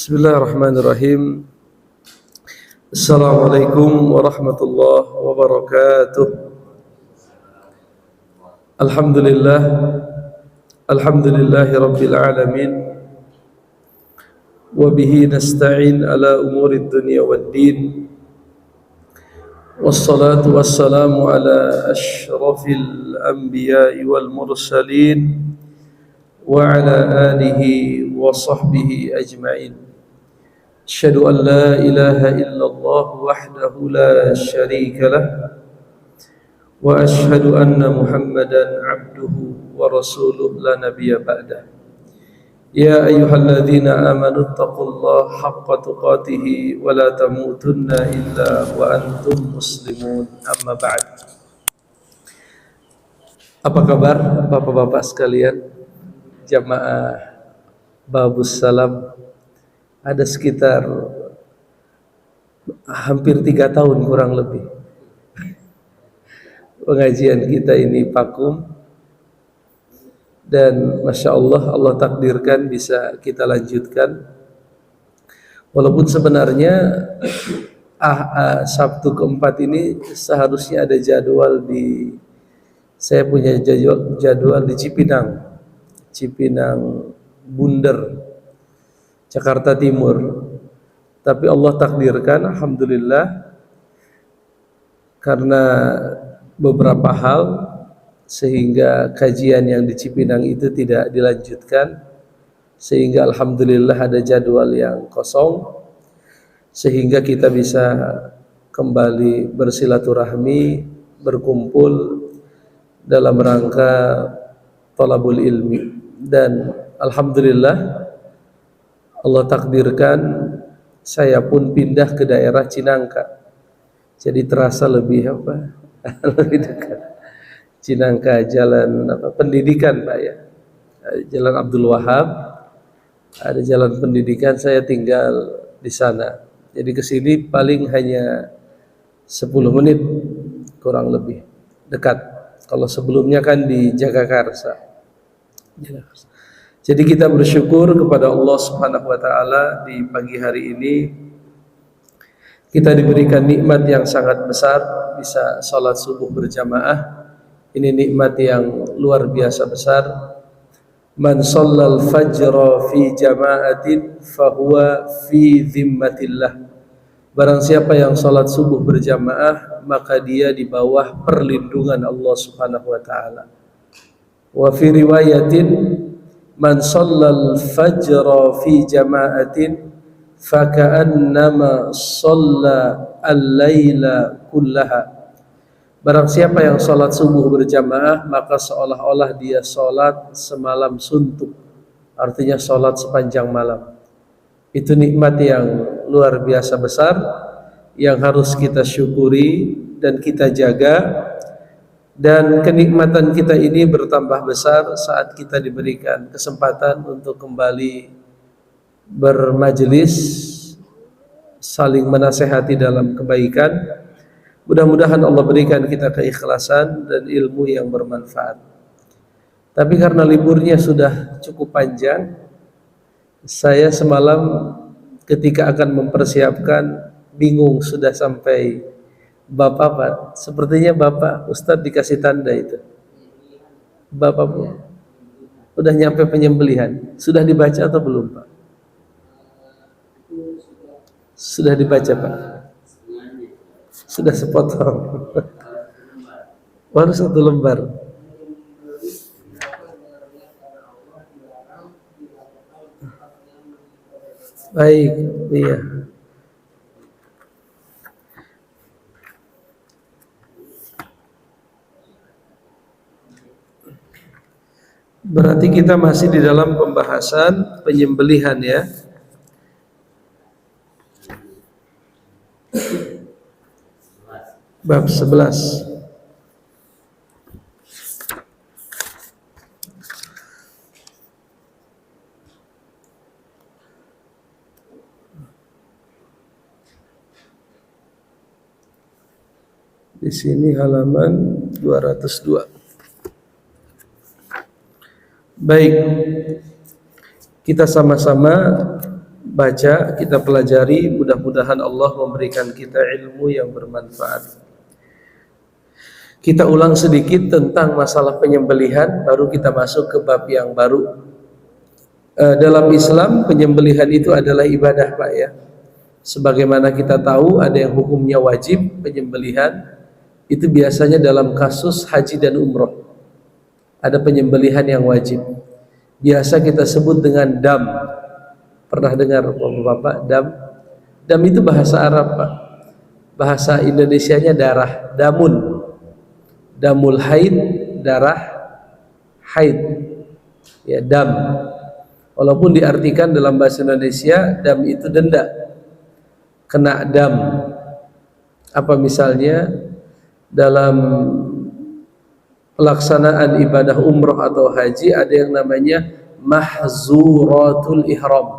Bismillahirrahmanirrahim. Assalamualaikum warahmatullahi wabarakatuh. Alhamdulillah. Alhamdulillahi rabbil alamin. Wa bihi nasta'in ala umurid dunya waddin. Wassalatu wassalamu ala ashrafil anbiya'i wal mursalin wa ala alihi wa sahbihi ajma'in. Asyhadu an la ilaha illallah wahdahu la syarika lah wa asyhadu anna Muhammadan abduhu wa rasuluh la nabiyya ba'dah. Ya ayyuhalladzina amanu taqullaha haqqa tuqatih wa la tamutunna illa wa antum muslimun. Amma ba'd. Apa kabar Bapak-bapak sekalian? Jamaah Babus Salam. Ada sekitar hampir 3 tahun kurang lebih pengajian kita ini vakum, dan Masya Allah, Allah takdirkan bisa kita lanjutkan. Walaupun sebenarnya Sabtu keempat ini seharusnya ada jadwal saya punya jadwal di Cipinang Bunder, Jakarta Timur. Tapi Allah takdirkan, alhamdulillah, karena beberapa hal sehingga kajian yang di Cipinang itu tidak dilanjutkan, sehingga alhamdulillah ada jadwal yang kosong, sehingga kita bisa kembali bersilaturahmi, berkumpul dalam rangka thalabul ilmi. Dan alhamdulillah Allah takdirkan saya pun pindah ke daerah Cinangka. Jadi terasa lebih lebih dekat. Cinangka jalan pendidikan, Pak, ya. Jalan Abdul Wahab. Ada jalan pendidikan, saya tinggal di sana. Jadi ke sini paling hanya 10 menit kurang lebih, dekat. Kalau sebelumnya kan di Jagakarsa. Jadi kita bersyukur kepada Allah Subhanahu wa taala di pagi hari ini kita diberikan nikmat yang sangat besar, bisa salat subuh berjamaah. Ini nikmat yang luar biasa besar. Man shallal fajra fi jama'atin fahuwa fi dhimmatillah. Barang siapa yang salat subuh berjamaah, maka dia di bawah perlindungan Allah Subhanahu wa taala. Wa fi riwayatin man shallal fajra fi jama'atin faka'annama shalla al-laila kullaha. Barang siapa yang salat subuh berjamaah, maka seolah-olah dia salat semalam suntuk. Artinya salat sepanjang malam. Itu nikmat yang luar biasa besar yang harus kita syukuri dan kita jaga. Dan kenikmatan kita ini bertambah besar saat kita diberikan kesempatan untuk kembali bermajelis, saling menasehati dalam kebaikan. Mudah-mudahan Allah berikan kita keikhlasan dan ilmu yang bermanfaat. Tapi karena liburnya sudah cukup panjang, saya semalam ketika akan mempersiapkan bingung sudah sampai Bapak, Pak. Sepertinya Bapak Ustadz dikasih tanda itu. Bapak udah nyampe penyembelihan. Sudah dibaca atau belum, Pak? Sudah dibaca, Pak. Sudah sepotong. Baru 1 lembar. Baik, iya. Berarti kita masih di dalam pembahasan penyembelihan, ya. Bab 11. Di sini halaman 202. Baik, kita sama-sama baca, kita pelajari, mudah-mudahan Allah memberikan kita ilmu yang bermanfaat. Kita ulang sedikit tentang masalah penyembelihan, baru kita masuk ke bab yang baru. Dalam Islam, penyembelihan itu adalah ibadah, Pak, ya. Sebagaimana kita tahu, ada yang hukumnya wajib, penyembelihan itu biasanya dalam kasus haji dan umroh. Ada penyembelihan yang wajib. Biasa kita sebut dengan dam. Pernah dengar Bapak dam? Dam itu bahasa Arab, Pak. Bahasa Indonesianya darah, damun. Damul haid, darah haid. Ya, dam. Walaupun diartikan dalam bahasa Indonesia, dam itu denda. Kena dam. Apa misalnya dalam pelaksanaan ibadah umroh atau haji ada yang namanya mahzuratul ihram.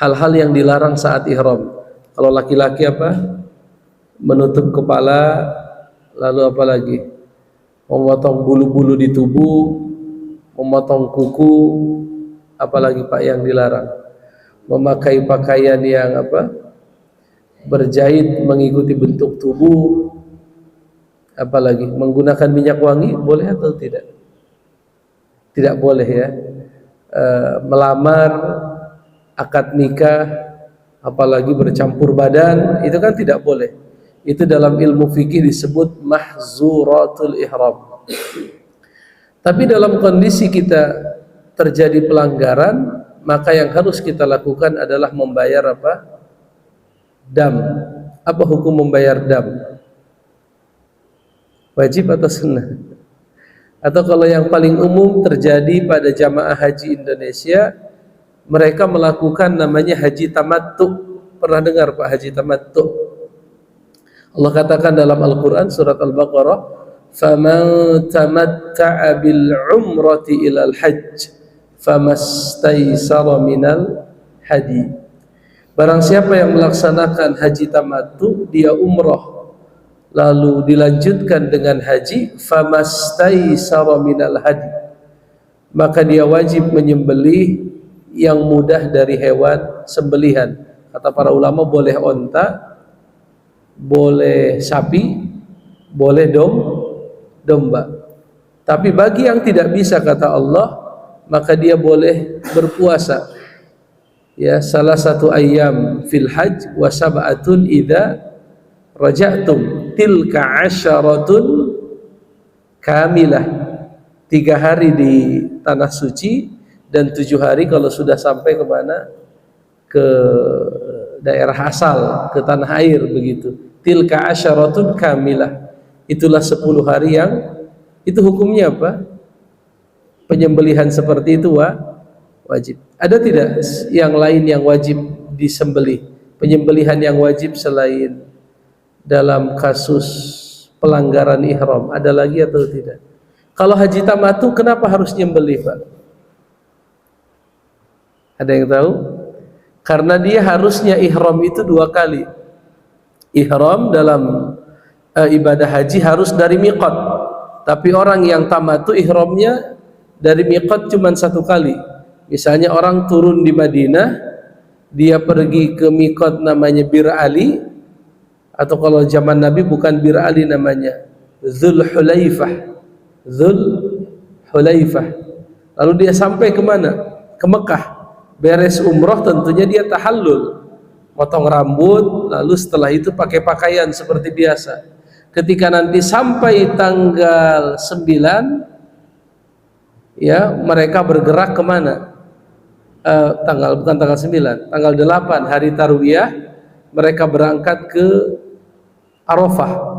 Hal-hal yang dilarang saat ihram. Kalau laki-laki apa? Menutup kepala, lalu apa lagi? Memotong bulu-bulu di tubuh, memotong kuku, apalagi Pak yang dilarang? Memakai pakaian yang apa? Berjahit mengikuti bentuk tubuh, apalagi menggunakan minyak wangi, boleh atau tidak? Tidak boleh, ya. Melamar, akad nikah, apalagi bercampur badan, itu kan tidak boleh. Itu dalam ilmu fikih disebut mahzuratul ihram. Tapi dalam kondisi kita terjadi pelanggaran, maka yang harus kita lakukan adalah membayar apa? Dam. Apa hukum membayar dam? Wajib atau sunnah? Atau kalau yang paling umum terjadi pada jamaah haji Indonesia, mereka melakukan namanya haji tamattu. Pernah dengar Pak haji tamattu? Allah katakan dalam Al-Quran surat Al-Baqarah, فَمَنْ تَمَتَّعَ بِالْعُمْرَةِ إِلَى الْحَجِّ فَمَسْتَيْسَرَ مِنَ الْحَدِي. Barang siapa yang melaksanakan haji tamattu, dia umrah lalu dilanjutkan dengan haji, فَمَسْتَيْسَرَ مِنَ الْحَدِي, maka dia wajib menyembelih yang mudah dari hewan sembelihan. Kata para ulama, boleh onta, boleh sapi, boleh domba. Tapi bagi yang tidak bisa, kata Allah, maka dia boleh berpuasa. Ya, salah satu ayam fil hajj wa sab'atun idza raja'tum tilka asyaratun kamilah. 3 hari di tanah suci dan 7 hari kalau sudah sampai ke mana? Ke daerah asal, ke tanah air, begitu. Tilka asyaratun kamilah. Itulah 10 hari yang itu hukumnya apa? Penyembelihan seperti itu wajib. Ada tidak yang lain yang wajib disembelih? Penyembelihan yang wajib selain dalam kasus pelanggaran ihram, ada lagi atau tidak? Kalau haji tamattu kenapa harus nyembelih, Pak? Ada yang tahu? Karena dia harusnya ihram itu 2 kali. Ihram dalam ibadah haji harus dari miqat. Tapi orang yang tamattu ihramnya dari miqat cuma 1 kali. Misalnya orang turun di Madinah, dia pergi ke miqat namanya Bir Ali, atau kalau zaman Nabi bukan Bir Ali namanya Dzul Hulaifah. Dzul Hulaifah. Lalu dia sampai ke mana? Ke Mekah. Beres umroh tentunya dia tahallul, potong rambut, lalu setelah itu pakai pakaian seperti biasa. Ketika nanti sampai tanggal 9, ya, mereka bergerak kemana? Bukan tanggal 9, tanggal 8 hari Tarwiyah, mereka berangkat ke Arafah.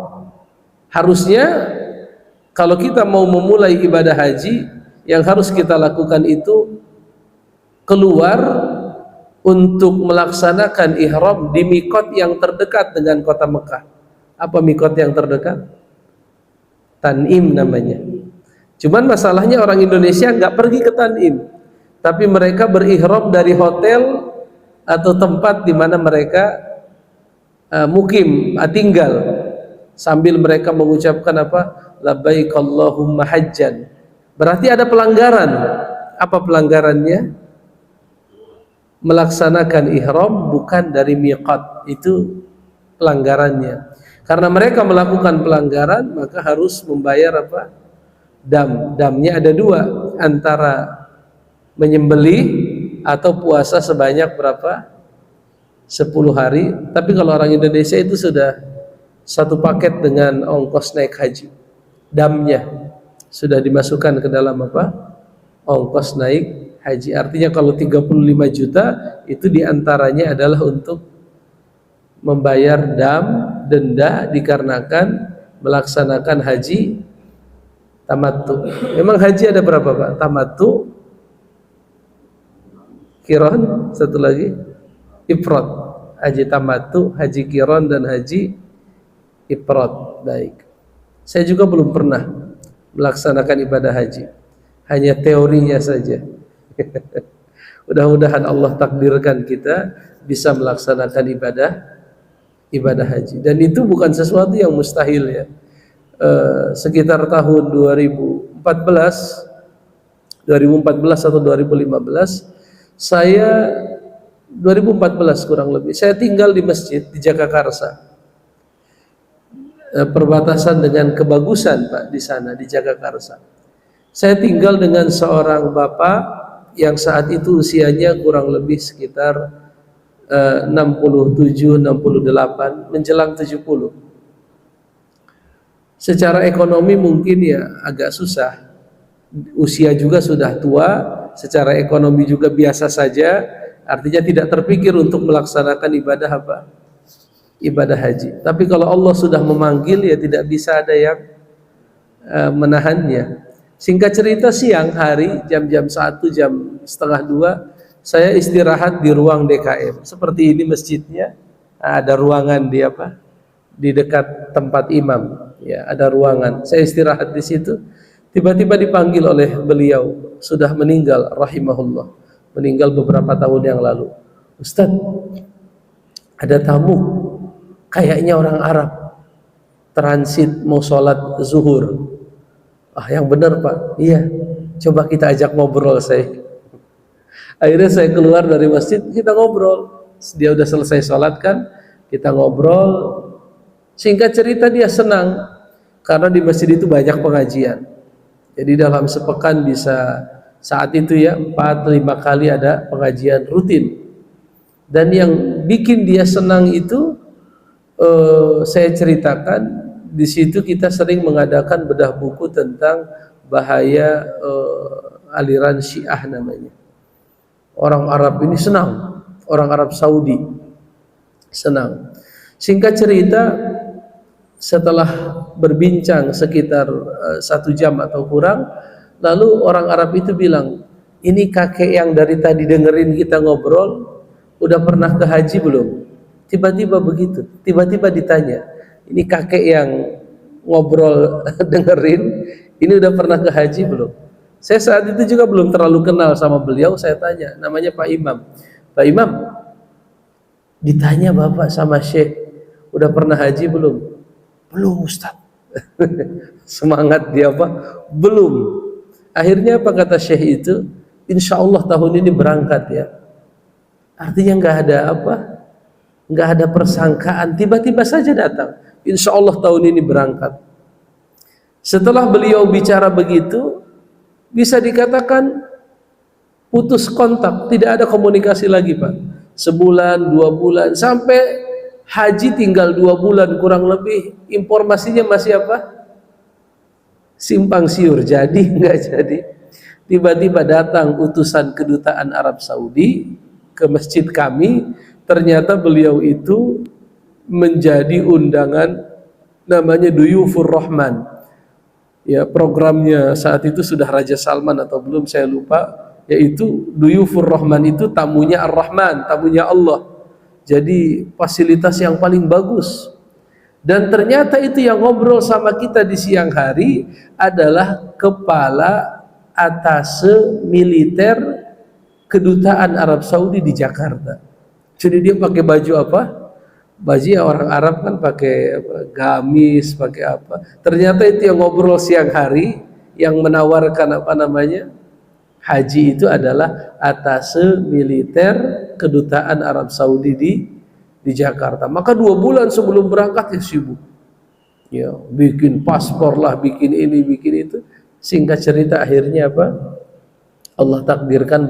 Harusnya kalau kita mau memulai ibadah haji, yang harus kita lakukan itu keluar untuk melaksanakan ihram di mikot yang terdekat dengan kota Mekah. Apa mikot yang terdekat? Tan'im namanya. Cuman masalahnya orang Indonesia nggak pergi ke Tan'im, tapi mereka berihram dari hotel atau tempat di mana mereka mukim, tinggal, sambil mereka mengucapkan apa? Labbaik Allahumma hajjan. Berarti ada pelanggaran. Apa pelanggarannya? melaksanakan ihram bukan dari miqat, itu pelanggarannya. Karena mereka melakukan pelanggaran, maka harus membayar apa? Damnya ada dua, antara menyembelih atau puasa sebanyak berapa? 10 hari. Tapi kalau orang Indonesia itu sudah satu paket dengan ongkos naik haji. Damnya sudah dimasukkan ke dalam apa? Ongkos naik haji. Artinya kalau 35 juta itu diantaranya adalah untuk membayar denda dikarenakan melaksanakan haji tamattu. Memang haji ada berapa Pak? Tamattu, qiran, satu lagi ifrad. Haji tamattu, haji qiran, dan haji ifrad. Baik. Saya juga belum pernah melaksanakan ibadah haji. Hanya teorinya saja. Mudah-mudahan Allah takdirkan kita bisa melaksanakan ibadah haji. Dan itu bukan sesuatu yang mustahil ya. Sekitar tahun 2014 atau 2015, saya 2014 kurang lebih, saya tinggal di masjid di Jagakarsa, perbatasan dengan Kebagusan Pak, di sana di Jagakarsa. Saya tinggal dengan seorang bapak yang saat itu usianya kurang lebih sekitar 67, 68, menjelang 70. Secara ekonomi mungkin ya agak susah, usia juga sudah tua, secara ekonomi juga biasa saja, artinya tidak terpikir untuk melaksanakan ibadah apa? Ibadah haji. Tapi kalau Allah sudah memanggil ya tidak bisa ada yang menahannya. Singkat cerita, siang hari jam-jam 1, jam setengah 2, saya istirahat di ruang DKM. Seperti ini masjidnya, ada ruangan di apa? Di dekat tempat imam. Ya, ada ruangan. Saya istirahat di situ. Tiba-tiba dipanggil oleh beliau, sudah meninggal rahimahullah. Meninggal beberapa tahun yang lalu. Ustaz, ada tamu, kayaknya orang Arab, transit mau sholat zuhur. Ah, yang benar Pak. Iya, coba kita ajak ngobrol saya. Akhirnya saya keluar dari masjid, kita ngobrol. Dia udah selesai sholat kan, kita ngobrol. Singkat cerita dia senang karena di masjid itu banyak pengajian. Jadi dalam sepekan bisa saat itu ya 4-5 kali ada pengajian rutin. Dan yang bikin dia senang itu saya ceritakan di situ, kita sering mengadakan bedah buku tentang bahaya aliran Syiah namanya. Orang Arab ini senang, orang Arab Saudi senang. Singkat cerita, setelah berbincang sekitar 1 jam atau kurang, lalu orang Arab itu bilang, ini kakek yang dari tadi dengerin kita ngobrol, udah pernah ke haji belum? Tiba-tiba begitu, tiba-tiba ditanya, ini kakek yang ngobrol dengerin, ini udah pernah ke haji belum? Saya saat itu juga belum terlalu kenal sama beliau, saya tanya, namanya Pak Imam. Pak Imam, ditanya Bapak sama Syekh, udah pernah haji belum? Belum Ustaz. Semangat dia Pak, belum. Akhirnya apa kata Syekh itu? Insya Allah tahun ini berangkat ya. Artinya nggak ada apa? Nggak ada persangkaan, tiba-tiba saja datang. Insya Allah tahun ini berangkat. Setelah beliau bicara begitu, bisa dikatakan putus kontak, tidak ada komunikasi lagi Pak. Sebulan, 2 bulan, sampai haji tinggal 2 bulan kurang lebih, informasinya masih apa? Simpang siur, jadi nggak jadi. Tiba-tiba datang utusan kedutaan Arab Saudi ke masjid kami, ternyata beliau itu menjadi undangan namanya Duyufur Rahman. Ya, programnya saat itu sudah Raja Salman atau belum saya lupa, yaitu Duyufur Rahman itu tamunya Ar-Rahman, tamunya Allah. Jadi fasilitas yang paling bagus. Dan ternyata itu yang ngobrol sama kita di siang hari adalah kepala atase militer kedutaan Arab Saudi di Jakarta. Jadi dia pakai baju apa? Baju ya orang Arab kan pakai apa, gamis, pakai apa. Ternyata itu yang ngobrol siang hari, yang menawarkan apa namanya haji itu adalah atase militer kedutaan Arab Saudi di Jakarta. Maka 2 bulan sebelum berangkat ya sibuk. Ya, bikin paspor lah, bikin ini, bikin itu. Singkat cerita akhirnya apa? Allah takdirkan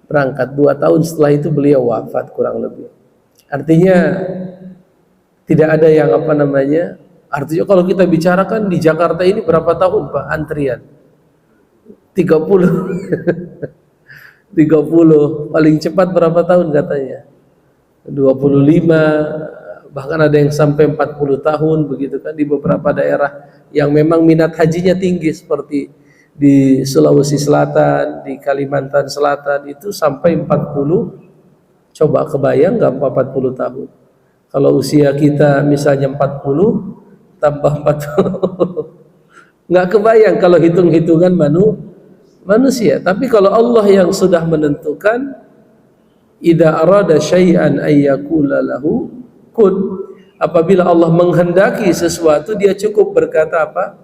berangkat. 2 tahun setelah itu beliau wafat kurang lebih. Artinya tidak ada yang apa namanya. Artinya kalau kita bicarakan di Jakarta ini berapa tahun Pak antrian? 30. 30, paling cepat berapa tahun katanya? 25, bahkan ada yang sampai 40 tahun begitu kan di beberapa daerah yang memang minat hajinya tinggi seperti di Sulawesi Selatan, di Kalimantan Selatan itu sampai 40. Coba kebayang nggak 40 tahun? Kalau usia kita misalnya 40 tambah 40. Nggak kebayang kalau hitung-hitungan manusia. Tapi kalau Allah yang sudah menentukan, idza arada syai'an ayyakula lahu kun, apabila Allah menghendaki sesuatu dia cukup berkata apa?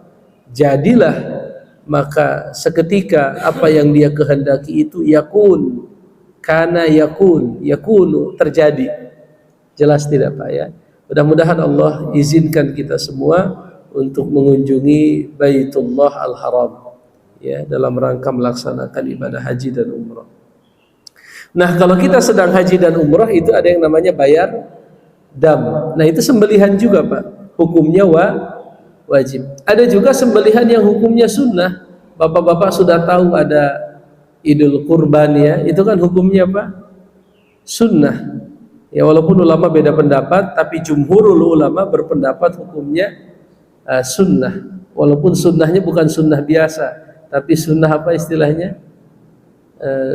Jadilah, maka seketika apa yang dia kehendaki itu yakun, kana yakunu terjadi. Jelas tidak Pak ya? Mudah-mudahan Allah izinkan kita semua untuk mengunjungi Baitullah Al-Haram ya, dalam rangka melaksanakan ibadah haji dan umrah. Nah, kalau kita sedang haji dan umrah itu ada yang namanya bayar dam. Nah, itu sembelihan juga Pak. Hukumnya wajib. Ada juga sembelihan yang hukumnya sunnah. Bapak-bapak sudah tahu ada Idul Kurban ya. Itu kan hukumnya apa? Sunnah. Ya, walaupun ulama beda pendapat, tapi jumhurul ulama berpendapat hukumnya sunnah. Walaupun sunnahnya bukan sunnah biasa, tapi sunnah apa istilahnya?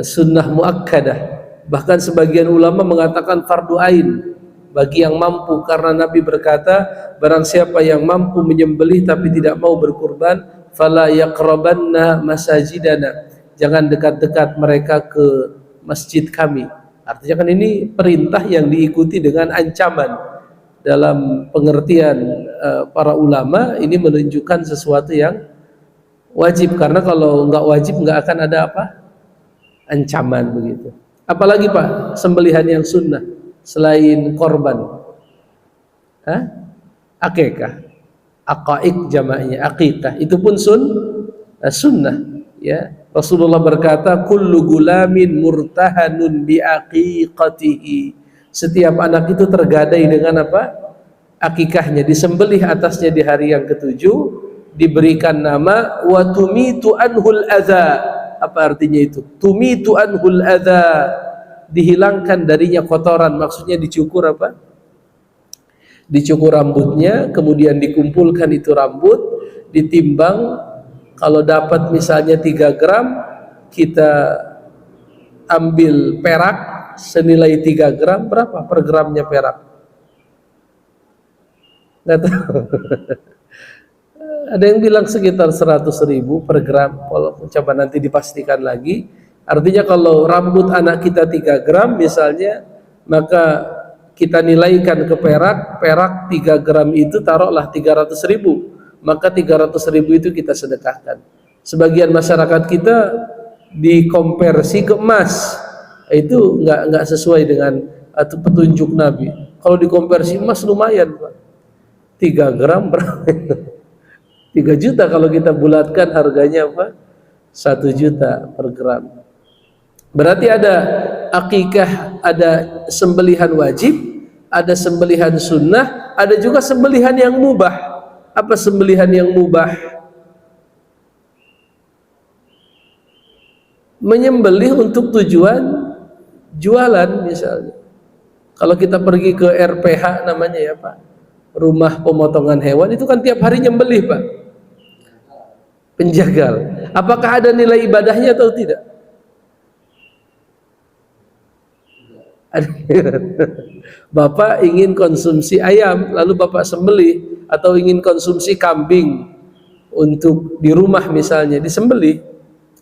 Sunnah muakkadah. Bahkan sebagian ulama mengatakan fardu ain bagi yang mampu, karena Nabi berkata, barang siapa yang mampu menyembelih tapi tidak mau berkurban, fala yaqrabanna masajidana, jangan dekat-dekat mereka ke masjid kami. Artinya kan ini perintah yang diikuti dengan ancaman. Dalam pengertian para ulama ini menunjukkan sesuatu yang wajib, karena kalau nggak wajib nggak akan ada apa? Ancaman begitu. Apalagi Pak, sembelihan yang sunnah selain korban, akikah, aqaik jamaknya akikah, itu pun sunnah. Ya, Rasulullah berkata, kullu gulamin murtahanun bi aqiqatihi. Setiap anak itu tergadai dengan apa? Akikahnya, disembelih atasnya di hari yang ke-7, diberikan nama wa tumitu anhul adza. Apa artinya itu? Tumitu anhul adza, dihilangkan darinya kotoran. Maksudnya dicukur apa? Dicukur rambutnya, kemudian dikumpulkan itu rambut, ditimbang. Kalau dapat misalnya 3 gram, kita ambil perak senilai 3 gram, berapa per gramnya perak? Nggak tahu. Ada yang bilang sekitar 100.000 per gram, kalau coba nanti dipastikan lagi. Artinya kalau rambut anak kita 3 gram misalnya, maka kita nilaikan ke perak 3 gram itu taruhlah 300.000. Maka 300.000 itu kita sedekahkan. Sebagian masyarakat kita dikonversi ke emas, itu nggak sesuai dengan petunjuk Nabi. Kalau dikonversi emas lumayan Pak, 3 gram berapa? 3 juta kalau kita bulatkan harganya apa? 1 juta per gram. Berarti ada akikah, ada sembelihan wajib, ada sembelihan sunnah, ada juga sembelihan yang mubah. Apa sembelihan yang mubah? Menyembelih untuk tujuan jualan misalnya. Kalau kita pergi ke RPH namanya ya Pak, rumah pemotongan hewan, itu kan tiap hari nyembelih Pak, penjagal. Apakah ada nilai ibadahnya atau tidak? Bapak ingin konsumsi ayam lalu Bapak sembelih, atau ingin konsumsi kambing untuk di rumah misalnya disembelih,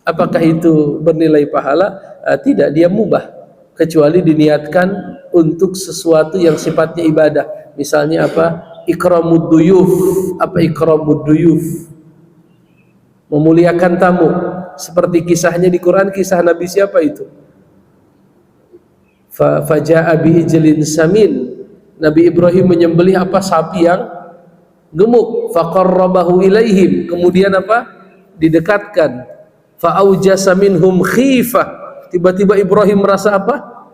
apakah itu bernilai pahala? Tidak, dia mubah, kecuali diniatkan untuk sesuatu yang sifatnya ibadah. Misalnya apa? Ikramud duyuf. Apa ikramud duyuf? Memuliakan tamu. Seperti kisahnya di Quran, kisah Nabi siapa itu? faja'a bi ijlin samin. Nabi Ibrahim menyembelih apa? Sapi yang gemuk. Faqarrabahu ilaihim, kemudian apa? Didekatkan. Fa'aujasa minhum khifah, tiba-tiba Ibrahim merasa apa?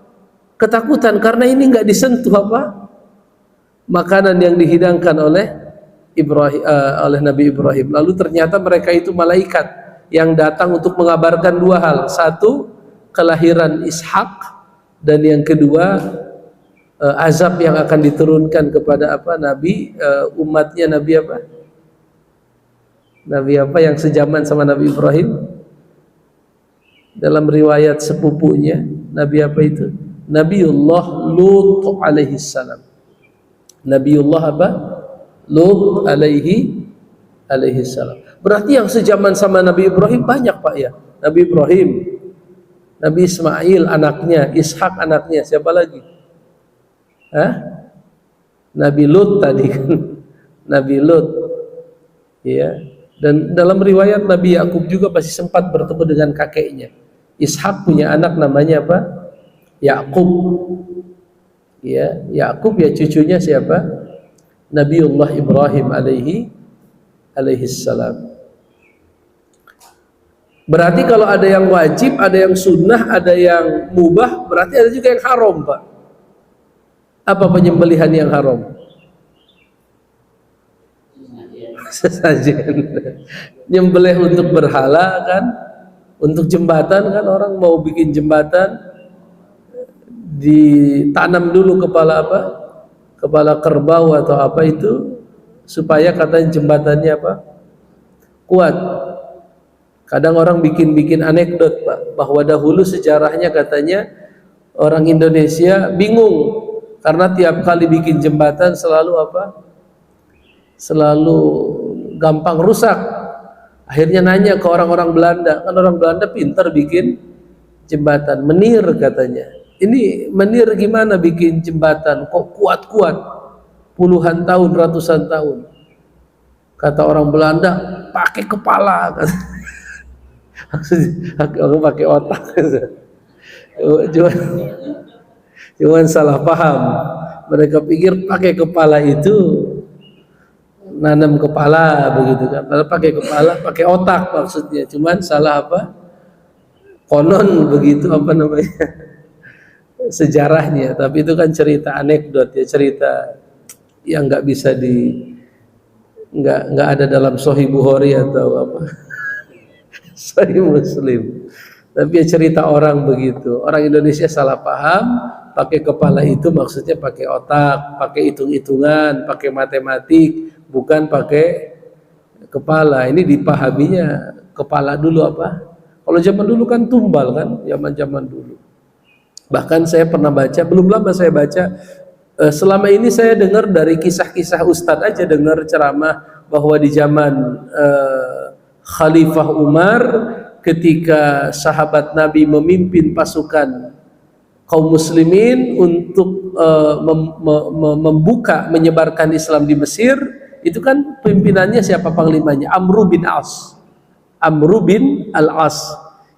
Ketakutan, karena ini enggak disentuh apa? Makanan yang dihidangkan oleh Ibrahim, oleh Nabi Ibrahim. Lalu ternyata mereka itu malaikat yang datang untuk mengabarkan dua hal. Satu, kelahiran Ishak, dan yang kedua, azab yang akan diturunkan kepada apa? Nabi, umatnya Nabi apa? Nabi apa yang sejaman sama Nabi Ibrahim? Dalam riwayat sepupunya, Nabi apa itu? Nabiullah Lut alaihi salam. Nabiullah apa? Lut alaihi salam. Berarti yang sejaman sama Nabi Ibrahim banyak, Pak, ya. Nabi Ibrahim, Nabi Ismail anaknya, Ishak anaknya, siapa lagi? Nabi Lut tadi kan. Nabi Lut. Ya. Dan dalam riwayat Nabi Yakub juga masih sempat bertemu dengan kakeknya. Ishak punya anak namanya apa? Yakub. Ya, Yakub ya cucunya siapa? Nabiullah Ibrahim alaihi salam. Berarti kalau ada yang wajib, ada yang sunnah, ada yang mubah, berarti ada juga yang haram, Pak. Apa penyembelihan yang haram? Sesajen. Nyembelih untuk berhala kan, untuk jembatan kan, orang mau bikin jembatan ditanam dulu kepala apa? Kepala kerbau atau apa itu, supaya katanya jembatannya apa? Kuat. Kadang orang bikin anekdot, Pak, bahwa dahulu sejarahnya katanya orang Indonesia bingung karena tiap kali bikin jembatan selalu apa? Selalu gampang rusak. Akhirnya nanya ke orang-orang Belanda, kan orang Belanda pintar bikin jembatan, menir katanya. Ini menir gimana bikin jembatan kok kuat-kuat, puluhan tahun, ratusan tahun. Kata orang Belanda, pakai kepala. Aku pakai otak. Cuman salah paham. Mereka pikir pakai kepala itu nanam kepala begitu kan. Padahal pakai kepala, pakai otak maksudnya. Cuman salah apa? Konon begitu apa namanya? Sejarahnya. Tapi itu kan cerita anekdot ya, cerita yang nggak bisa nggak ada dalam Sahih Bukhari atau apa. Sahih Muslim. Tapi ya cerita orang begitu. Orang Indonesia salah paham, pakai kepala itu maksudnya pakai otak, pakai hitung-hitungan, pakai matematik, bukan pakai kepala. Ini dipahaminya kepala dulu apa? Kalau zaman dulu kan tumbal kan, zaman dulu. Bahkan saya pernah baca, belum lama saya baca, selama ini saya dengar dari kisah-kisah ustadz aja, dengar ceramah bahwa di zaman Khalifah Umar, ketika sahabat Nabi memimpin pasukan kaum muslimin untuk membuka, menyebarkan Islam di Mesir, itu kan pimpinannya siapa panglimanya? Amru bin As. Amru bin Al-As.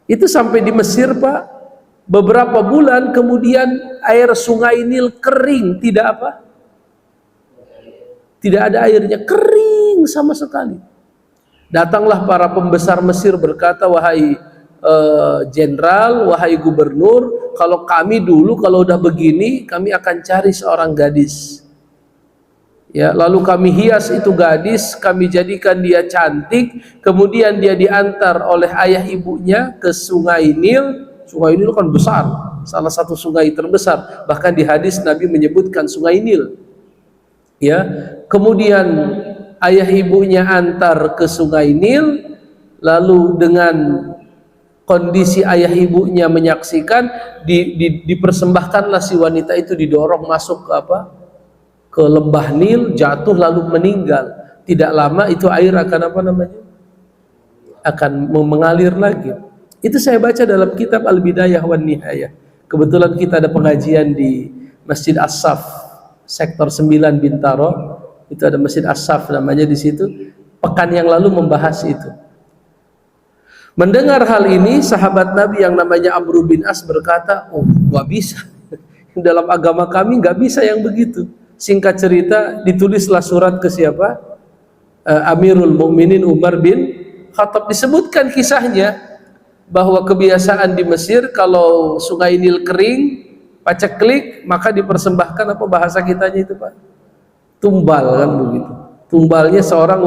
Itu sampai di Mesir, Pak, beberapa bulan kemudian air sungai Nil kering, tidak apa? Tidak ada airnya, kering sama sekali. Datanglah para pembesar Mesir berkata, wahai jenderal, wahai gubernur, kalau kami dulu kalau udah begini, kami akan cari seorang gadis. Ya, lalu kami hias itu gadis, kami jadikan dia cantik, kemudian dia diantar oleh ayah ibunya ke sungai Nil. Sungai Nil kan besar, salah satu sungai terbesar. Bahkan di hadis Nabi menyebutkan sungai Nil. Ya, kemudian ayah ibunya antar ke sungai Nil, lalu dengan kondisi ayah ibunya menyaksikan, dipersembahkanlah si wanita itu, didorong masuk ke apa? Ke lembah Nil, jatuh lalu meninggal. Tidak lama itu air akan apa namanya? Akan mengalir lagi. Itu saya baca dalam kitab Al-Bidayah wan Nihayah. Kebetulan kita ada pengajian di Masjid As-Saf, sektor 9 Bintaro. Itu ada Masjid As-Saf namanya di situ. Pekan yang lalu membahas itu. Mendengar hal ini, sahabat Nabi yang namanya Amru bin As berkata, oh, nggak bisa. Dalam agama kami nggak bisa yang begitu. Singkat cerita, ditulislah surat ke siapa? Amirul Mukminin Umar bin Khattab. Disebutkan kisahnya bahwa kebiasaan di Mesir kalau sungai Nil kering, paceklik, maka dipersembahkan apa bahasa kitanya itu Pak? Tumbal kan begitu. Tumbalnya seorang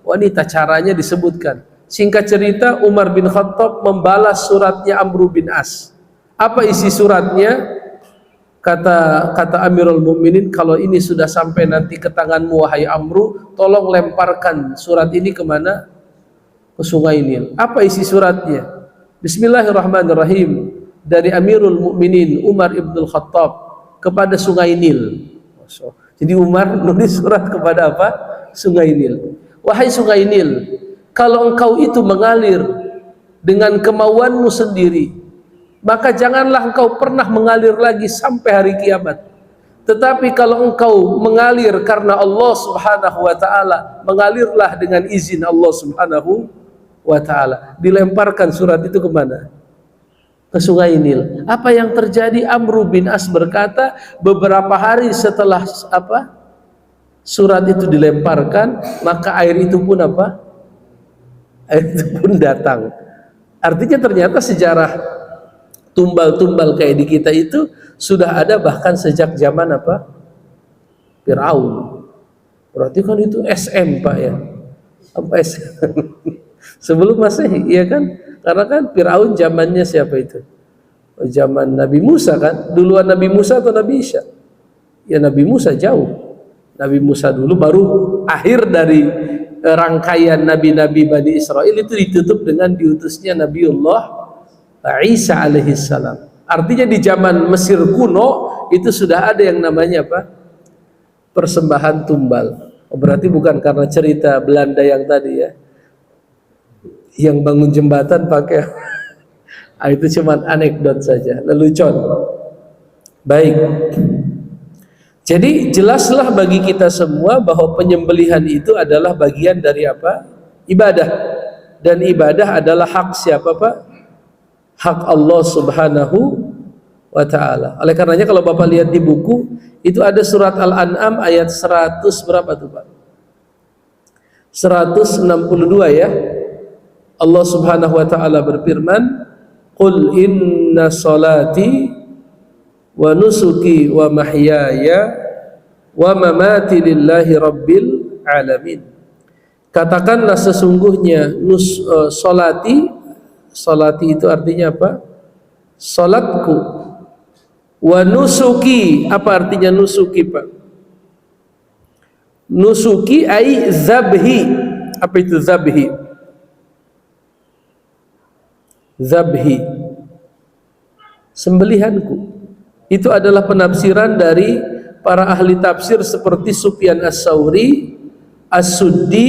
wanita, caranya disebutkan. Singkat cerita, Umar bin Khattab membalas suratnya Amr bin As. Apa isi suratnya? Kata Amirul Mukminin, kalau ini sudah sampai nanti ke tanganmu wahai Amru, tolong lemparkan surat ini kemana? Ke sungai Nil. Apa isi suratnya? Bismillahirrahmanirrahim, dari Amirul Mukminin Umar ibn Khattab kepada sungai Nil. Jadi Umar nulis surat kepada apa? Sungai Nil. Wahai sungai Nil, kalau engkau itu mengalir dengan kemauanmu sendiri, maka janganlah engkau pernah mengalir lagi sampai hari kiamat. Tetapi kalau engkau mengalir karena Allah subhanahu wa ta'ala, mengalirlah dengan izin Allah subhanahu wa ta'ala. Dilemparkan surat itu kemana? Ke sungai Nil. Apa yang terjadi? Amr bin As berkata, beberapa hari setelah surat itu dilemparkan, maka air itu pun air itu pun datang. Artinya ternyata sejarah tumbal-tumbal kayak di kita itu sudah ada bahkan sejak zaman Firaun. Berarti kan itu SM Pak ya. Apa SM? Sebelum Masehi, iya kan? Karena kan Firaun zamannya siapa itu? Zaman Nabi Musa kan? Duluan Nabi Musa atau Nabi Isa? Ya Nabi Musa jauh. Nabi Musa dulu, baru akhir dari rangkaian nabi-nabi Bani Israel itu ditutup dengan diutusnya Nabiullah Isa alaihissalam. Artinya di zaman Mesir kuno itu sudah ada yang namanya persembahan tumbal. Berarti bukan karena cerita Belanda yang tadi ya, yang bangun jembatan pakai itu cuma anekdot saja, lelucon. Baik, jadi jelaslah bagi kita semua bahwa penyembelihan itu adalah bagian dari ibadah, dan ibadah adalah hak siapa Pak? Hak Allah subhanahu wa ta'ala. Oleh karenanya kalau Bapak lihat di buku itu ada surat Al-An'am ayat 100 berapa tuh Pak? 162 ya. Allah subhanahu wa ta'ala berfirman, Qul inna salati wa nusuki wa mahyaya wa mamati lillahi rabbil alamin. Katakanlah sesungguhnya salati itu artinya apa? Salatku. Wa nusuki, apa artinya nusuki Pak? Nusuki ai zabhi. Apa itu zabhi? Zabhi, sembelihanku. Itu adalah penafsiran dari para ahli tafsir seperti Sufyan As-Sauri, As-Suddi,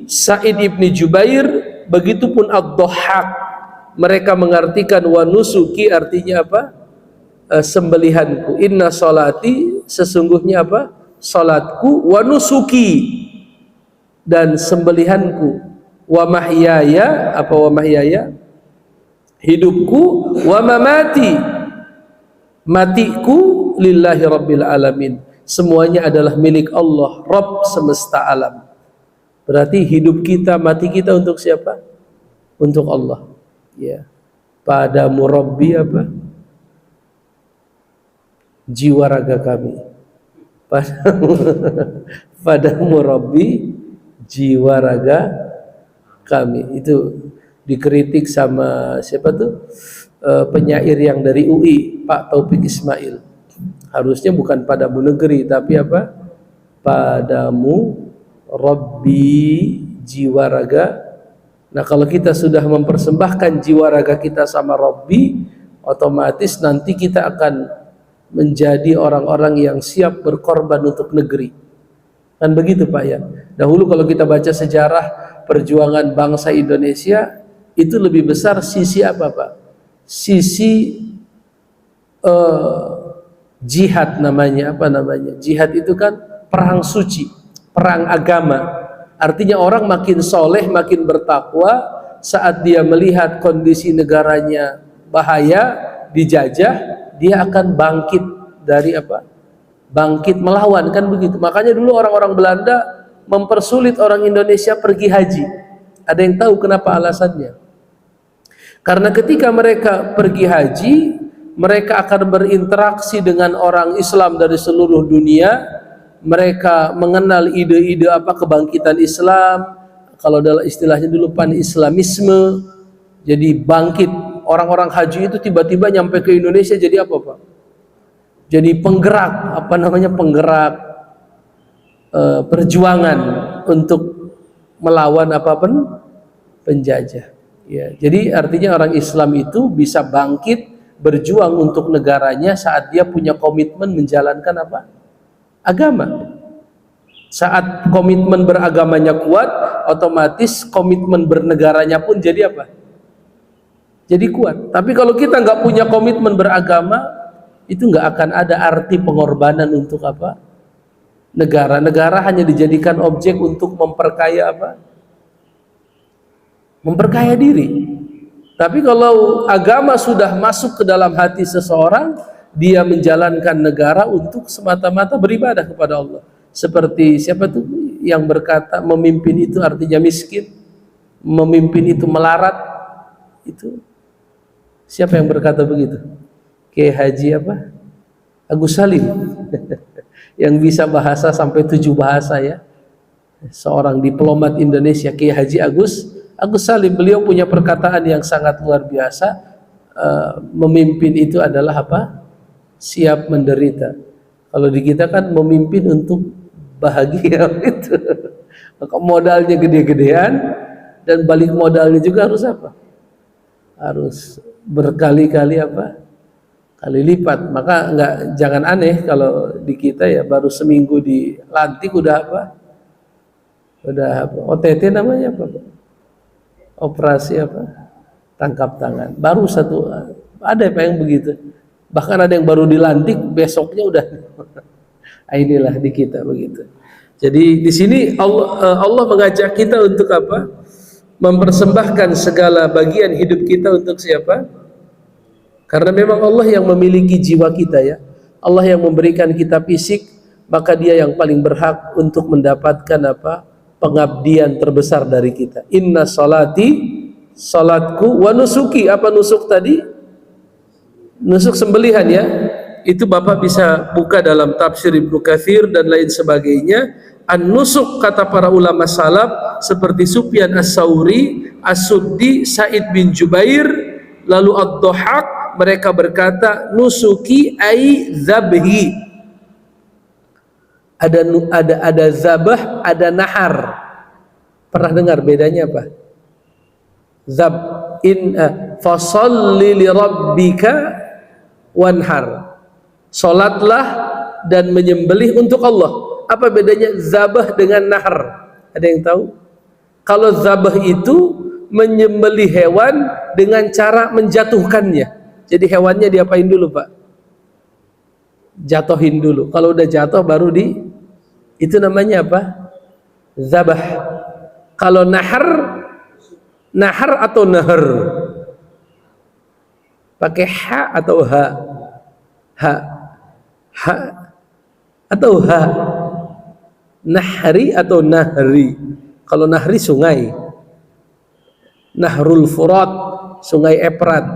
Sa'id ibni Jubair, begitupun Ad-Dhahhak. Mereka mengartikan wa nusuki artinya apa? Sembelihanku. Inna salati, sesungguhnya apa? Salatku, wa nusuki, dan sembelihanku. Wa mahyaya, apa wa mahyaya? Hidupku, wa mamati, matiku, lillahi rabbil alamin. Semuanya adalah milik Allah, Rabb semesta alam. Berarti hidup kita, mati kita untuk siapa? Untuk Allah. Ya, padamu Rabbi apa? Jiwa raga kami. Padamu Rabbi, jiwa raga kami. Itu dikritik sama siapa tuh? Penyair yang dari UI, Pak Taufik Ismail. Harusnya bukan padamu negeri, tapi apa? Padamu Rabbi, jiwa raga. Nah kalau kita sudah mempersembahkan jiwa raga kita sama Rabbi, otomatis nanti kita akan menjadi orang-orang yang siap berkorban untuk negeri. Kan begitu Pak ya. Dahulu kalau kita baca sejarah perjuangan bangsa Indonesia, itu lebih besar sisi apa Pak? Sisi jihad namanya. Apa namanya? Jihad itu kan perang suci, perang agama. Artinya orang makin soleh, makin bertakwa saat dia melihat kondisi negaranya bahaya, dijajah, dia akan bangkit dari apa? Bangkit melawan, kan begitu. Makanya dulu orang-orang Belanda mempersulit orang Indonesia pergi haji. Ada yang tahu kenapa alasannya? Karena ketika mereka pergi haji, mereka akan berinteraksi dengan orang Islam dari seluruh dunia. Mereka mengenal ide-ide apa kebangkitan Islam, kalau dalam istilahnya dulu pan-islamisme. Jadi bangkit, orang-orang haji itu tiba-tiba nyampe ke Indonesia jadi apa Pak? Jadi penggerak, apa namanya, penggerak perjuangan untuk melawan apapun penjajah. Ya, jadi artinya orang Islam itu bisa bangkit berjuang untuk negaranya saat dia punya komitmen menjalankan apa? Agama. Saat komitmen beragamanya kuat, otomatis komitmen bernegaranya pun jadi apa? Jadi kuat. Tapi kalau kita nggak punya komitmen beragama, itu nggak akan ada arti pengorbanan untuk apa? Negara. Negara hanya dijadikan objek untuk memperkaya apa? Memperkaya diri. Tapi kalau agama sudah masuk ke dalam hati seseorang, dia menjalankan negara untuk semata-mata beribadah kepada Allah. Seperti siapa tuh yang berkata memimpin itu artinya miskin, memimpin itu melarat. Itu siapa yang berkata begitu? Kiai Haji apa? Agus Salim. Yang bisa bahasa sampai 7 bahasa ya. Seorang diplomat Indonesia, Kiai Haji Agus Salim. Beliau punya perkataan yang sangat luar biasa. Memimpin itu adalah apa? Siap menderita. Kalau di kita kan memimpin untuk bahagia itu. Maka modalnya gede-gedean dan balik modalnya juga harus apa? Harus berkali-kali apa? Kali lipat. Maka jangan aneh kalau di kita ya baru seminggu dilantik udah apa? Udah apa? OTT namanya apa? Operasi apa? Tangkap tangan. Baru satu, ada apa yang begitu? Bahkan ada yang baru dilantik besoknya udah. Inilah di kita begitu. Jadi di sini Allah mengajak kita untuk apa? Mempersembahkan segala bagian hidup kita untuk siapa? Karena memang Allah yang memiliki jiwa kita ya. Allah yang memberikan kita fisik, maka Dia yang paling berhak untuk mendapatkan apa? Pengabdian terbesar dari kita. Inna salati, salatku, wa nusuki. Apa nusuk tadi? Nusuk sembelihan ya. Itu Bapak bisa buka dalam tafsir Ibnu Katsir dan lain sebagainya. An-nusuk kata para ulama salaf seperti Sufyan As-Sauri, As-Suddi, Sa'id bin Jubair, lalu Ad-Dhahhak, mereka berkata nusuki ai zabhi. Ada zabah, ada nahar. Pernah dengar bedanya apa? Zab fasalli li rabbika wanhar. Salatlah dan menyembelih untuk Allah. Apa bedanya zabah dengan nahar? Ada yang tahu? Kalau zabah itu menyembelih hewan dengan cara menjatuhkannya. Jadi hewannya diapain dulu Pak? Jatuhin dulu. Kalau udah jatuh baru itu namanya apa? Zabah. Kalau nahar atau nahar? Pakai ha atau ha? Ha atau ha? Nahri atau nahri? Kalau nahri sungai, Nahrul Furat, sungai Efrat.